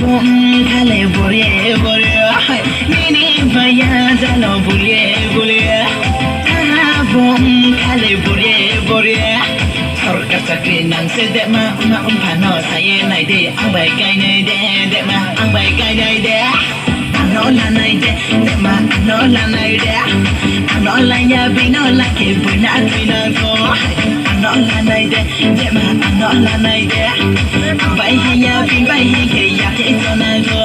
bom khale bore bore nini baya jalo bule bule bom khale bore bore sarka sakri nang se de ma phano saye nai de ang bai kai nai de ma ang bai kai nai de no la nai de ma no la nai de no la ya bi no la ke bu na bi na ko no la nai de ma no la nai de bai ya bi bai ke ya ke so na ko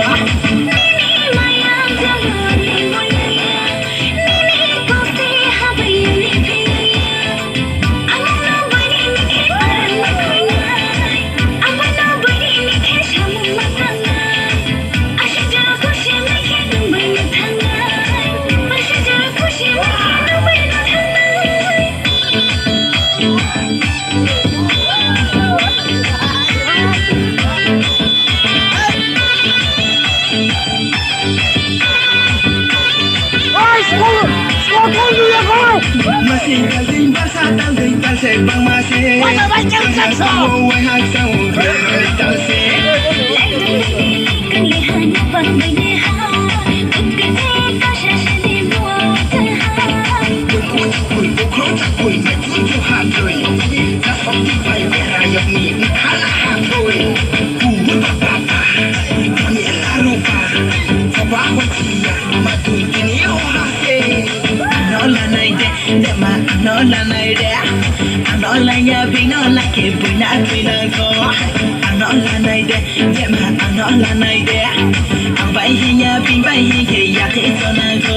Masih kalding basa talding talse bang masih. Wala ba kang sakso? Wai hak sa u beri talse. Kalihan pang bini ha. Ukete ka sha shi bo ta ha. Kul kul mai kun jo ha doi. Ta phong ti bai ra yok ni khala ha doi. Ku pa pa. Ni la ru pa. Ba ho ti ya ma tu ni ho ha se. No la nai de ma no la nai de no la ya bi no la ke bu na bi na ko no la nai de ma no la nai de bai ya bi bai ke ya ke so na ko